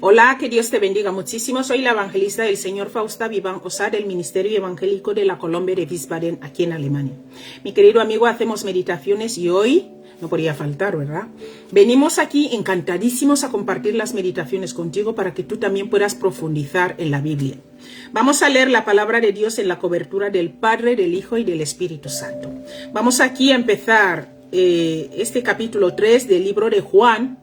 Hola, que Dios te bendiga muchísimo. Soy la evangelista del Señor Fausta Vivan Osar del Ministerio Evangélico de la Colombia de Wiesbaden, aquí en Alemania. Mi querido amigo, hacemos meditaciones y hoy no podía faltar, ¿verdad? Venimos aquí encantadísimos a compartir las meditaciones contigo para que tú también puedas profundizar en la Biblia. Vamos a leer la palabra de Dios en la cobertura del Padre, del Hijo y del Espíritu Santo. Vamos aquí a empezar este capítulo 3 del libro de Juan,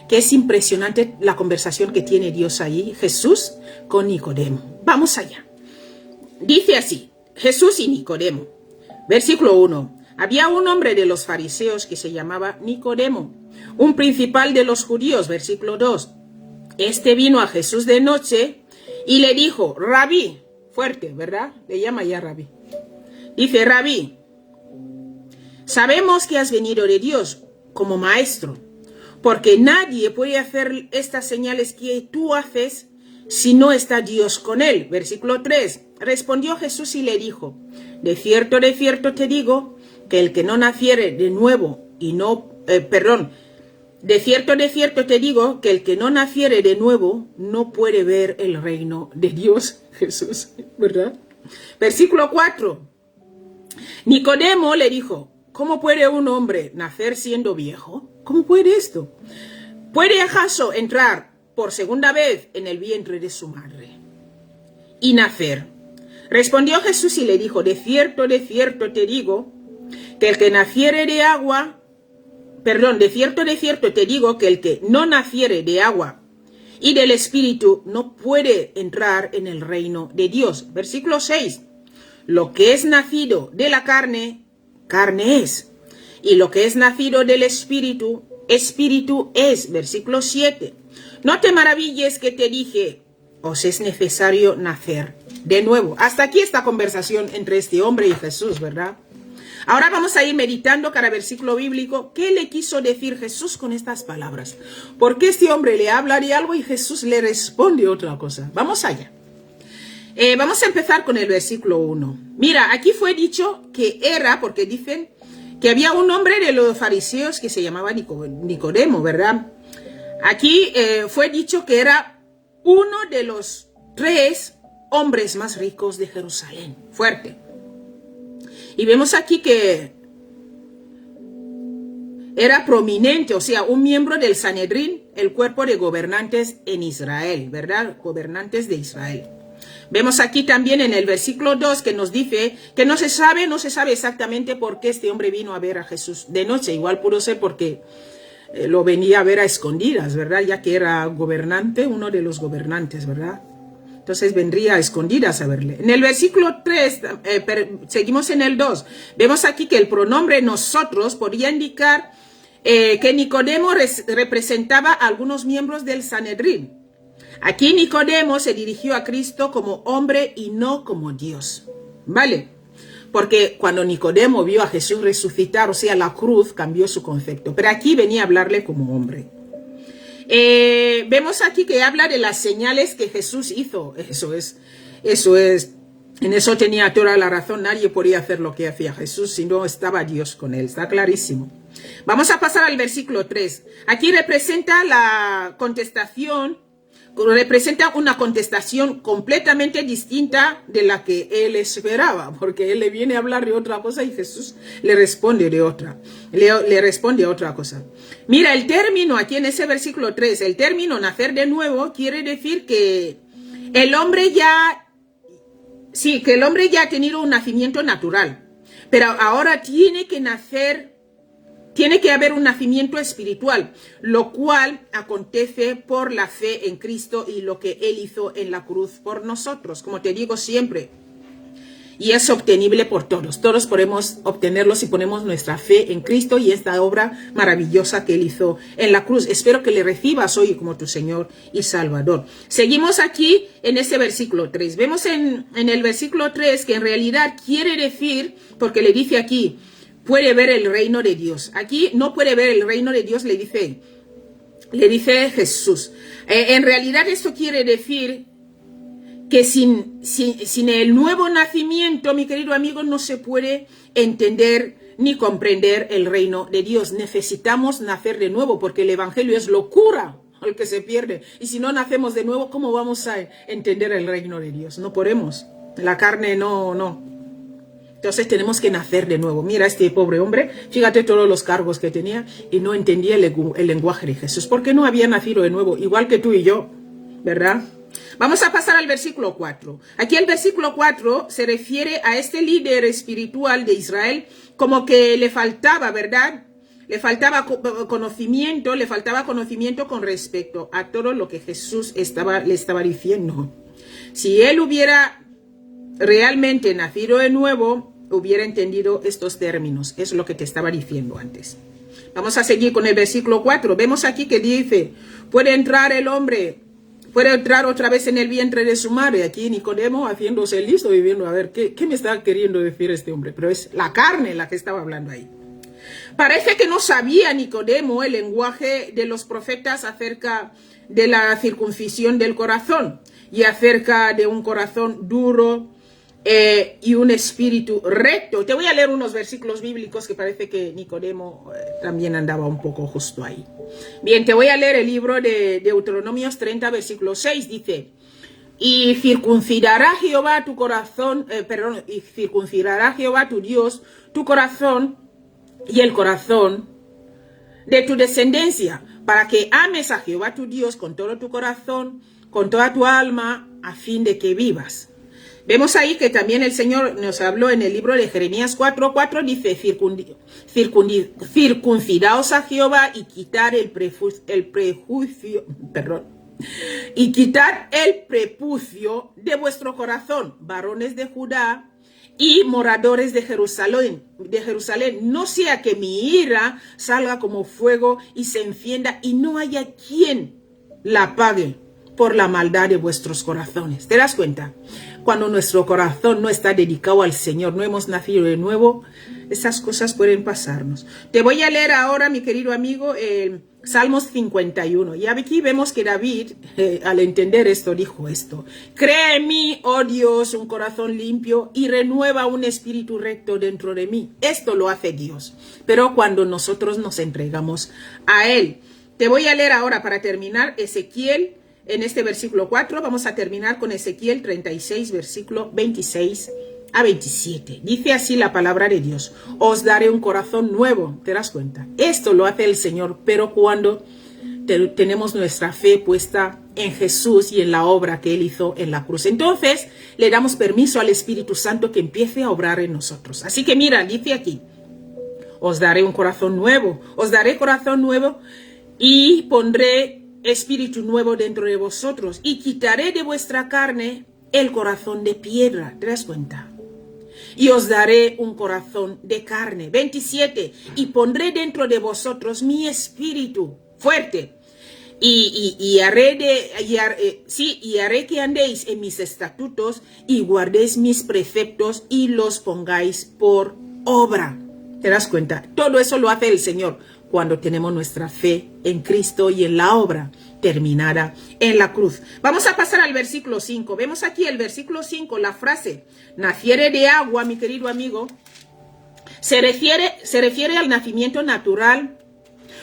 que es impresionante la conversación que tiene Dios ahí, Jesús con Nicodemo. Vamos allá. Dice así, Jesús y Nicodemo. Versículo 1. Había un hombre de los fariseos que se llamaba Nicodemo, un principal de los judíos. Versículo 2. Este vino a Jesús de noche y le dijo, Rabí, fuerte, ¿verdad? Le llama ya Rabí. Dice, Rabí, sabemos que has venido de Dios como maestro, porque nadie puede hacer estas señales que tú haces si no está Dios con él. Versículo 3. Respondió Jesús y le dijo, de cierto te digo, que el que no naciere de nuevo de cierto te digo, que el que no naciere de nuevo no puede ver el reino de Dios. Jesús, ¿verdad? Versículo 4. Nicodemo le dijo, ¿cómo puede un hombre nacer siendo viejo? ¿Cómo puede esto? ¿Puede acaso entrar por segunda vez en el vientre de su madre y nacer? Respondió Jesús y le dijo, de cierto te digo, que el que naciere de agua, de cierto te digo, que el que no naciere de agua y del Espíritu no puede entrar en el reino de Dios. Versículo 6. Lo que es nacido de la carne, carne es. Y lo que es nacido del Espíritu, Espíritu es. Versículo 7. No te maravilles que te dije, os es necesario nacer de nuevo. Hasta aquí esta conversación entre este hombre y Jesús, ¿verdad? Ahora vamos a ir meditando cada versículo bíblico. ¿Qué le quiso decir Jesús con estas palabras? Porque este hombre le habla de algo y Jesús le responde otra cosa. Vamos allá. Vamos a empezar con el versículo 1. Mira, aquí fue dicho que era, porque dicen que había un hombre de los fariseos que se llamaba Nicodemo, ¿verdad? Aquí fue dicho que era uno de los 3 hombres más ricos de Jerusalén. Fuerte. Y vemos aquí que era prominente, o sea, un miembro del Sanedrín, el cuerpo de gobernantes en Israel, ¿verdad? Gobernantes de Israel. Vemos aquí también en el versículo 2 que nos dice que no se sabe exactamente por qué este hombre vino a ver a Jesús de noche. Igual pudo ser porque lo venía a ver a escondidas, ¿verdad? Ya que era gobernante, uno de los gobernantes, ¿verdad? Entonces vendría a escondidas a verle. En el versículo 3, seguimos en el 2. Vemos aquí que el pronombre nosotros podría indicar que Nicodemo representaba a algunos miembros del Sanedrín. Aquí Nicodemo se dirigió a Cristo como hombre y no como Dios. ¿Vale? Porque cuando Nicodemo vio a Jesús resucitar, o sea, la cruz, cambió su concepto. Pero aquí venía a hablarle como hombre. Vemos aquí que habla de las señales que Jesús hizo. Eso es. En eso tenía toda la razón. Nadie podía hacer lo que hacía Jesús si no estaba Dios con él. Está clarísimo. Vamos a pasar al versículo 3. Aquí representa la contestación. Representa una contestación completamente distinta de la que él esperaba, porque él le viene a hablar de otra cosa y Jesús le responde de otra, le responde a otra cosa. Mira, el término aquí en ese versículo 3, el término nacer de nuevo quiere decir que el hombre ya ha tenido un nacimiento natural, pero ahora tiene que nacer. Tiene que haber un nacimiento espiritual, lo cual acontece por la fe en Cristo y lo que Él hizo en la cruz por nosotros, como te digo siempre. Y es obtenible por todos. Todos podemos obtenerlo si ponemos nuestra fe en Cristo y esta obra maravillosa que Él hizo en la cruz. Espero que le recibas hoy como tu Señor y Salvador. Seguimos aquí en ese versículo 3. Vemos en el versículo 3 que en realidad quiere decir, porque le dice aquí, puede ver el reino de Dios. Aquí no puede ver el reino de Dios, le dice Jesús. En realidad esto quiere decir que sin el nuevo nacimiento, mi querido amigo, no se puede entender ni comprender el reino de Dios. Necesitamos nacer de nuevo porque el evangelio es locura al que se pierde. Y si no nacemos de nuevo, ¿cómo vamos a entender el reino de Dios? No podemos. La carne no. Entonces tenemos que nacer de nuevo. Mira este pobre hombre, fíjate todos los cargos que tenía y no entendía el lenguaje de Jesús, porque no había nacido de nuevo, igual que tú y yo, ¿verdad? Vamos a pasar al versículo 4. Aquí el versículo 4 se refiere a este líder espiritual de Israel como que le faltaba, ¿verdad? Le faltaba conocimiento con respecto a todo lo que Jesús le estaba diciendo. Si él hubiera realmente nacido de nuevo, hubiera entendido estos términos. Es lo que te estaba diciendo antes. Vamos a seguir con el versículo 4. Vemos aquí que dice, puede entrar otra vez en el vientre de su madre. Aquí Nicodemo haciéndose listo y viendo, a ver, ¿qué me está queriendo decir este hombre? Pero es la carne la que estaba hablando ahí. Parece que no sabía Nicodemo el lenguaje de los profetas acerca de la circuncisión del corazón y acerca de un corazón duro y un espíritu recto. Te voy a leer unos versículos bíblicos que parece que Nicodemo también andaba un poco justo ahí. Bien, te voy a leer el libro de Deuteronomios 30, versículo 6. Dice, y circuncidará Jehová tu corazón, y circuncidará Jehová tu Dios tu corazón y el corazón de tu descendencia, para que ames a Jehová tu Dios con todo tu corazón, con toda tu alma, a fin de que vivas. Vemos ahí que también el Señor nos habló en el libro de Jeremías 4:4, dice, circuncidaos a Jehová y quitar y quitar el prepucio de vuestro corazón, varones de Judá y moradores de Jerusalén, no sea que mi ira salga como fuego y se encienda y no haya quien la apague por la maldad de vuestros corazones. ¿Te das cuenta? Cuando nuestro corazón no está dedicado al Señor, no hemos nacido de nuevo, esas cosas pueden pasarnos. Te voy a leer ahora, mi querido amigo, Salmos 51. Y aquí vemos que David, al entender esto, dijo esto. Crea en mí, oh Dios, un corazón limpio y renueva un espíritu recto dentro de mí. Esto lo hace Dios, pero cuando nosotros nos entregamos a Él. Te voy a leer ahora para terminar Ezequiel. En este versículo 4 vamos a terminar con Ezequiel 36, versículo 26 a 27. Dice así la palabra de Dios. Os daré un corazón nuevo. ¿Te das cuenta? Esto lo hace el Señor, pero cuando tenemos nuestra fe puesta en Jesús y en la obra que Él hizo en la cruz. Entonces le damos permiso al Espíritu Santo que empiece a obrar en nosotros. Así que mira, dice aquí. Os daré un corazón nuevo. Os daré corazón nuevo y pondré espíritu nuevo dentro de vosotros y quitaré de vuestra carne el corazón de piedra. ¿Te das cuenta? Y os daré un corazón de carne. 27. Y pondré dentro de vosotros mi espíritu fuerte. Y haré que andéis en mis estatutos y guardéis mis preceptos y los pongáis por obra. ¿Te das cuenta? Todo eso lo hace el Señor cuando tenemos nuestra fe en Cristo y en la obra terminada en la cruz. Vamos a pasar al versículo 5. Vemos aquí el versículo 5, la frase, naciere de agua, mi querido amigo, se refiere al nacimiento natural,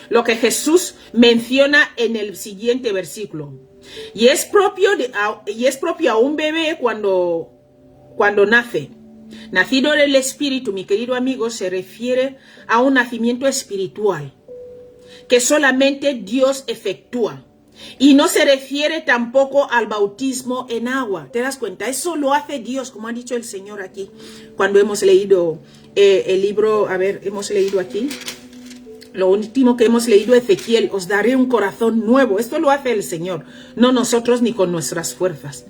lo que Jesús menciona en el siguiente versículo. Y es propio a un bebé cuando nace. Nacido del Espíritu, mi querido amigo, se refiere a un nacimiento espiritual que solamente Dios efectúa. Y no se refiere tampoco al bautismo en agua. ¿Te das cuenta? Eso lo hace Dios, como ha dicho el Señor aquí. Cuando hemos leído el libro, a ver, hemos leído aquí. Lo último que hemos leído, Ezequiel, os daré un corazón nuevo. Esto lo hace el Señor, no nosotros ni con nuestras fuerzas.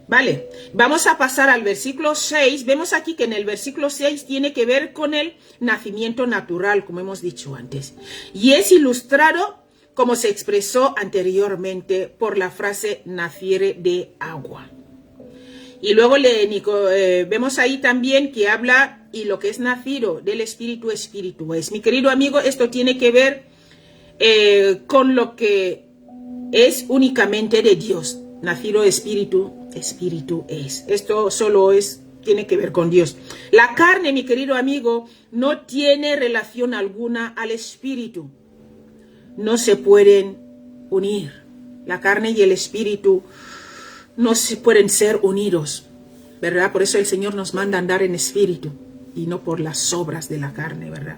Vale, vamos a pasar al versículo 6. Vemos aquí que en el versículo 6 tiene que ver con el nacimiento natural, como hemos dicho antes. Y es ilustrado, como se expresó anteriormente, por la frase naciere de agua. Y luego vemos ahí también que habla, y lo que es nacido del espíritu, espíritu es. Mi querido amigo, esto tiene que ver con lo que es únicamente de Dios. Nacido espíritu, espíritu es. Esto solo tiene que ver con Dios. La carne, mi querido amigo, no tiene relación alguna al espíritu. No se pueden unir. La carne y el espíritu no se pueden ser unidos, ¿verdad? Por eso el Señor nos manda andar en espíritu y no por las obras de la carne, ¿verdad?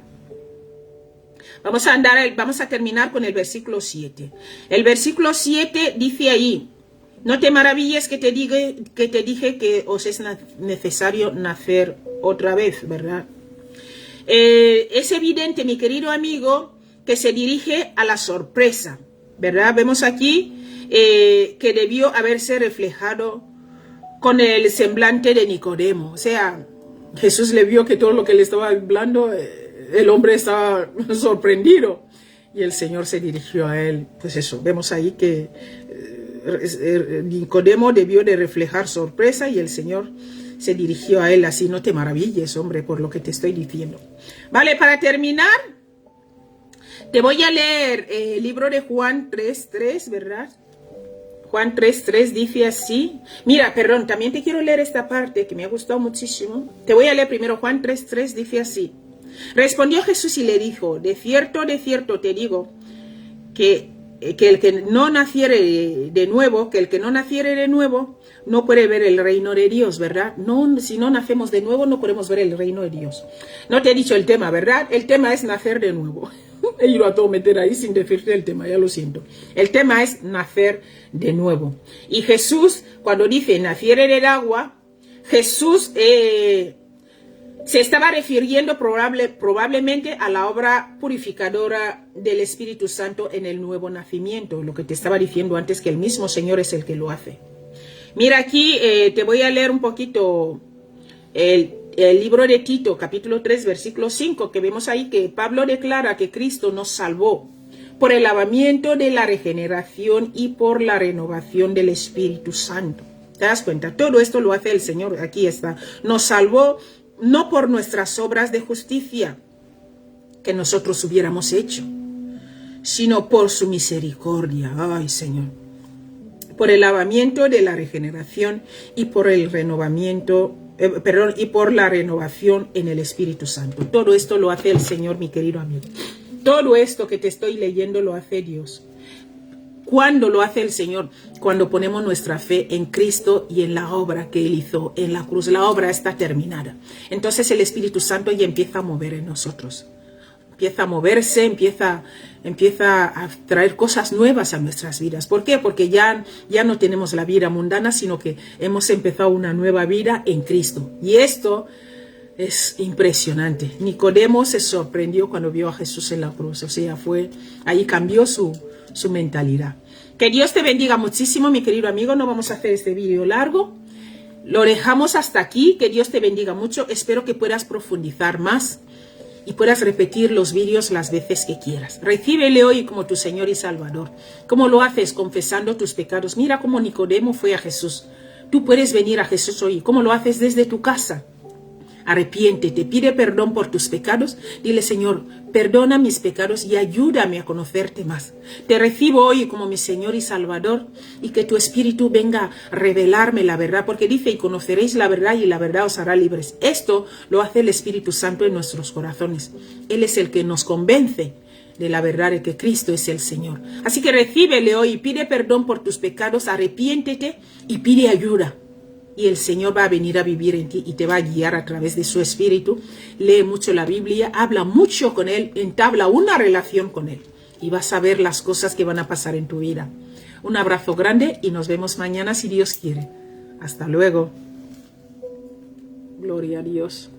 Vamos a terminar con el versículo 7. El versículo 7 dice ahí: no te maravilles que te dije que os es necesario nacer otra vez, ¿verdad? Es evidente, mi querido amigo, que se dirige a la sorpresa, ¿verdad? Vemos aquí que debió haberse reflejado con el semblante de Nicodemo. O sea, Jesús le vio que todo lo que le estaba hablando, el hombre estaba sorprendido. Y el Señor se dirigió a él. Pues eso, vemos ahí que Nicodemo debió de reflejar sorpresa y el Señor se dirigió a él así. No te maravilles, hombre, por lo que te estoy diciendo. Vale, para terminar, te voy a leer el libro de Juan 3:3, ¿verdad? Juan 3:3 dice así. Mira, perdón, también te quiero leer esta parte que me ha gustado muchísimo. Te voy a leer primero Juan 3:3, dice así. Respondió Jesús y le dijo: de cierto te digo, que el que no naciere de nuevo, no puede ver el reino de Dios, ¿verdad? No, si no nacemos de nuevo, no podemos ver el reino de Dios. No te he dicho el tema, ¿verdad? El tema es nacer de nuevo. He ido a todo meter ahí sin decirte el tema, ya lo siento. El tema es nacer de nuevo. Y Jesús, cuando dice naciere del agua, Jesús se estaba refiriendo probablemente a la obra purificadora del Espíritu Santo en el nuevo nacimiento. Lo que te estaba diciendo antes, que el mismo Señor es el que lo hace. Mira aquí, te voy a leer un poquito el libro de Tito, capítulo 3, versículo 5, que vemos ahí que Pablo declara que Cristo nos salvó por el lavamiento de la regeneración y por la renovación del Espíritu Santo. ¿Te das cuenta? Todo esto lo hace el Señor. Aquí está. Nos salvó no por nuestras obras de justicia que nosotros hubiéramos hecho, sino por su misericordia. Ay, Señor. Por el lavamiento de la regeneración y por el renovamiento, y por la renovación en el Espíritu Santo. Todo esto lo hace el Señor, mi querido amigo. Todo esto que te estoy leyendo lo hace Dios. ¿Cuándo lo hace el Señor? Cuando ponemos nuestra fe en Cristo y en la obra que Él hizo en la cruz. La obra está terminada. Entonces el Espíritu Santo ya empieza a mover en nosotros. Empieza a moverse, empieza a traer cosas nuevas a nuestras vidas. ¿Por qué? Porque ya no tenemos la vida mundana, sino que hemos empezado una nueva vida en Cristo. Y esto es impresionante. Nicodemo se sorprendió cuando vio a Jesús en la cruz. O sea, ahí cambió su mentalidad. Que Dios te bendiga muchísimo, mi querido amigo. No vamos a hacer este vídeo largo. Lo dejamos hasta aquí. Que Dios te bendiga mucho. Espero que puedas profundizar más y puedas repetir los vídeos las veces que quieras. Recíbele hoy como tu Señor y Salvador. ¿Cómo lo haces? Confesando tus pecados. Mira cómo Nicodemo fue a Jesús. Tú puedes venir a Jesús hoy. ¿Cómo lo haces? Desde tu casa. Arrepiéntete, pide perdón por tus pecados. Dile: Señor, perdona mis pecados y ayúdame a conocerte más. Te recibo hoy como mi Señor y Salvador, y que tu Espíritu venga a revelarme la verdad, porque dice: y conoceréis la verdad y la verdad os hará libres. Esto lo hace el Espíritu Santo en nuestros corazones. Él es el que nos convence de la verdad de que Cristo es el Señor. Así que recíbele hoy, pide perdón por tus pecados, arrepiéntete y pide ayuda. Y el Señor va a venir a vivir en ti y te va a guiar a través de su Espíritu. Lee mucho la Biblia, habla mucho con Él, entabla una relación con Él. Y vas a ver las cosas que van a pasar en tu vida. Un abrazo grande y nos vemos mañana si Dios quiere. Hasta luego. Gloria a Dios.